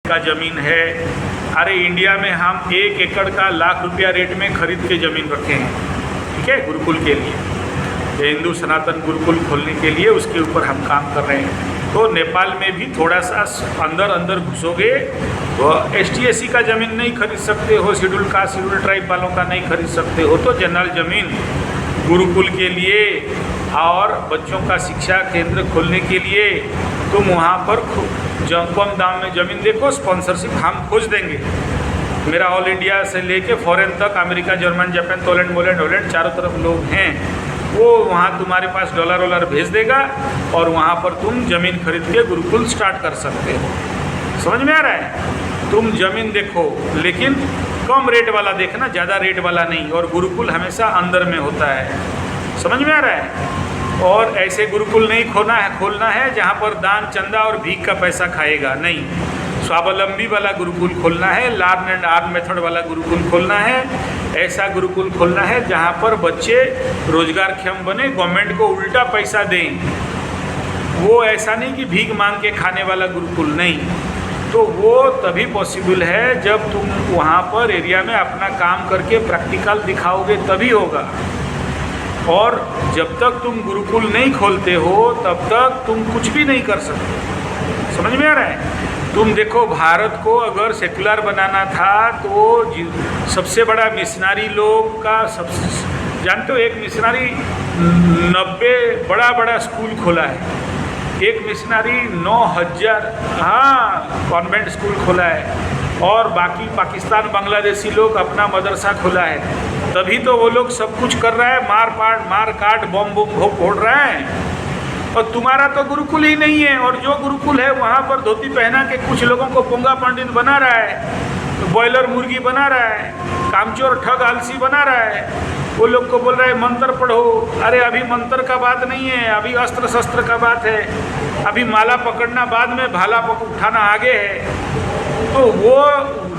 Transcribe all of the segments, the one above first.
का ज़मीन है। अरे इंडिया में हम 1 एकड़ का ₹1,00,000 रेट में खरीद के ज़मीन रखे हैं, ठीक है, गुरुकुल के लिए, हिंदू सनातन गुरुकुल खोलने के लिए उसके ऊपर हम काम कर रहे हैं। तो नेपाल में भी थोड़ा सा अंदर घुसोगे तो ST/SC का ज़मीन नहीं खरीद सकते हो, शेड्यूल कास्ट शेड्यूल ट्राइब वालों का नहीं खरीद सकते हो। तो जनरल ज़मीन गुरुकुल के लिए और बच्चों का शिक्षा केंद्र खोलने के लिए तुम वहाँ पर कम दाम में ज़मीन देखो, स्पॉन्सरशिप हम खोज देंगे। मेरा ऑल इंडिया से लेके फॉरेन तक, अमेरिका, जर्मन, जापान, हॉलैंड चारों तरफ लोग हैं, वो वहाँ तुम्हारे पास डॉलर भेज देगा और वहाँ पर तुम ज़मीन खरीद के गुरुकुल स्टार्ट कर सकते हो। समझ में आ रहा है? तुम ज़मीन देखो, लेकिन कम रेट वाला देखना, ज़्यादा रेट वाला नहीं। और गुरुकुल हमेशा अंदर में होता है। समझ में आ रहा है? और ऐसे गुरुकुल नहीं खोलना है जहाँ पर दान चंदा और भीख का पैसा खाएगा, नहीं। स्वावलंबी वाला गुरुकुल खोलना है, लर्न एंड अर्न मेथड वाला गुरुकुल खोलना है। ऐसा गुरुकुल खोलना है जहाँ पर बच्चे रोजगारक्षम बने, गवर्नमेंट को उल्टा पैसा दें। वो ऐसा नहीं कि भीख मांग के खाने वाला गुरुकुल, नहीं। तो वो तभी पॉसिबल है जब तुम वहाँ पर एरिया में अपना काम करके प्रैक्टिकल दिखाओगे, तभी होगा। और जब तक तुम गुरुकुल नहीं खोलते हो तब तक तुम कुछ भी नहीं कर सकते। समझ में आ रहा है? तुम देखो, भारत को अगर सेकुलर बनाना था तो सबसे बड़ा मिशनरी लोग का जानते हो, एक मिशनरी 90 बड़ा स्कूल खोला है। एक मिशनरी 9,000 कॉन्वेंट स्कूल खोला है। और बाकी पाकिस्तान बांग्लादेशी लोग अपना मदरसा खोला है। तभी तो वो लोग सब कुछ कर रहा है, मार काट बम फोड़ रहा है। और तुम्हारा तो गुरुकुल ही नहीं है। और जो गुरुकुल है वहाँ पर धोती पहना के कुछ लोगों को पोंगा पंडित बना रहा है, तो बॉयलर मुर्गी बना रहा है, कामचोर ठग आलसी बना रहा है। वो लोग को बोल रहा है मंत्र पढ़ो। अरे अभी मंत्र का बात नहीं है, अभी अस्त्र शस्त्र का बात है। अभी माला पकड़ना बाद में, भाला उठाना आगे है। तो वो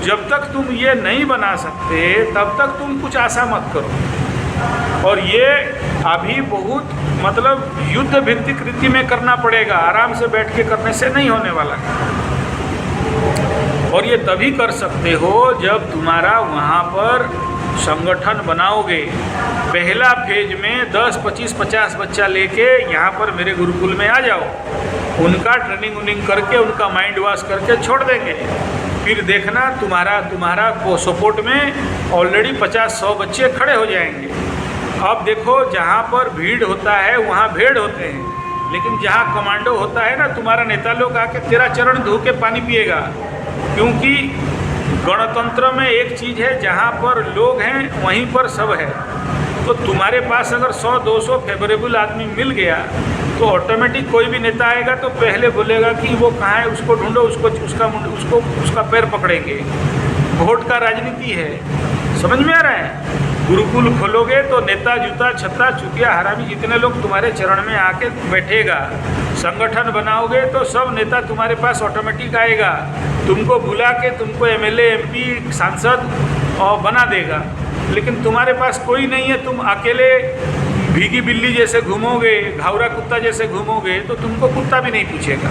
जब तक तुम ये नहीं बना सकते तब तक तुम कुछ आशा मत करो। और ये अभी बहुत मतलब युद्ध भित्तिक रीति में करना पड़ेगा, आराम से बैठ के करने से नहीं होने वाला है। और ये तभी कर सकते हो जब तुम्हारा वहाँ पर संगठन बनाओगे। पहला फेज में 10, 25, 50 बच्चा लेके यहाँ पर मेरे गुरुकुल में आ जाओ, उनका ट्रेनिंग करके, उनका माइंड वॉश करके छोड़ देंगे। फिर देखना तुम्हारा सपोर्ट में ऑलरेडी 50-100 बच्चे खड़े हो जाएंगे। अब देखो, जहाँ पर भीड़ होता है वहाँ भेड़ होते हैं, लेकिन जहाँ कमांडो होता है ना, तुम्हारा नेता लोग आके तेरा चरण धो के पानी पिएगा। क्योंकि गणतंत्र में एक चीज़ है, जहाँ पर लोग हैं वहीं पर सब है। तो तुम्हारे पास अगर 100-200 फेवरेबल आदमी मिल गया तो ऑटोमेटिक कोई भी नेता आएगा तो पहले बोलेगा कि वो कहाँ है, उसको ढूंढो, उसका पैर पकड़ेंगे। वोट का राजनीति है। समझ में आ रहा है? गुरुकुल खोलोगे तो नेता जूता छत्ता चुतिया हरामी जितने लोग तुम्हारे चरण में आके बैठेगा। संगठन बनाओगे तो सब नेता तुम्हारे पास ऑटोमेटिक आएगा, तुमको बुला के तुमको MLA MP सांसद बना देगा। लेकिन तुम्हारे पास कोई नहीं है, तुम अकेले भीगी बिल्ली जैसे घूमोगे, घावरा कुत्ता जैसे घूमोगे, तो तुमको कुत्ता भी नहीं पूछेगा।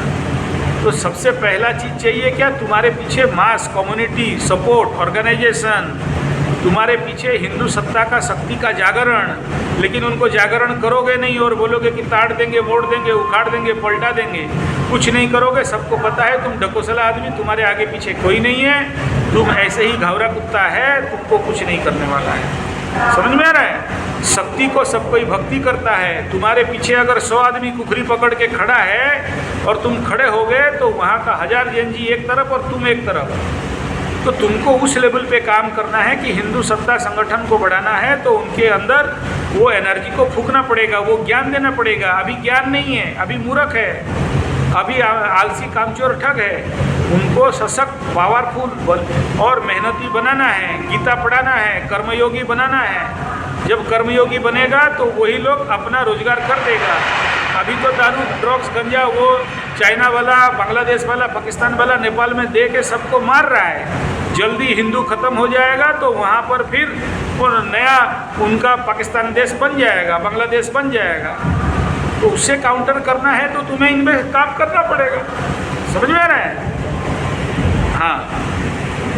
तो सबसे पहला चीज़ चाहिए क्या? तुम्हारे पीछे मास कम्युनिटी सपोर्ट ऑर्गेनाइजेशन, तुम्हारे पीछे हिंदू सत्ता का शक्ति का जागरण। लेकिन उनको जागरण करोगे नहीं और बोलोगे कि ताड़ देंगे, मोड़ देंगे, उखाड़ देंगे, पलटा देंगे, कुछ नहीं करोगे। सबको पता है तुम ढकोसला आदमी, तुम्हारे आगे पीछे कोई नहीं है, तुम ऐसे ही घावरा कुत्ता है, तुमको कुछ नहीं करने वाला है। समझ में आ रहा है? शक्ति को सब कोई भक्ति करता है। तुम्हारे पीछे अगर 100 आदमी कुखरी पकड़ के खड़ा है और तुम खड़े हो गए तो वहाँ का 1000 जैनजी एक तरफ और तुम एक तरफ। तो तुमको उस लेवल पे काम करना है कि हिंदू सत्ता संगठन को बढ़ाना है, तो उनके अंदर वो एनर्जी को फूंकना पड़ेगा, वो ज्ञान देना पड़ेगा। अभी ज्ञान नहीं है, अभी मूर्ख है, अभी आलसी कामचोर ठग है। उनको सशक्त, पावरफुल और मेहनती बनाना है, गीता पढ़ाना है, कर्मयोगी बनाना है। जब कर्मयोगी बनेगा तो वही लोग अपना रोजगार कर देगा। अभी तो दारू, ड्रग्स, गंजा वो चाइना वाला, बांग्लादेश वाला, पाकिस्तान वाला नेपाल में दे के सबको मार रहा है। जल्दी हिंदू खत्म हो जाएगा तो वहाँ पर फिर वो नया उनका पाकिस्तान देश बन जाएगा, बांग्लादेश बन जाएगा। तो उससे काउंटर करना है तो तुम्हें इनमें काम करना पड़ेगा। समझ में आ रहा है? हाँ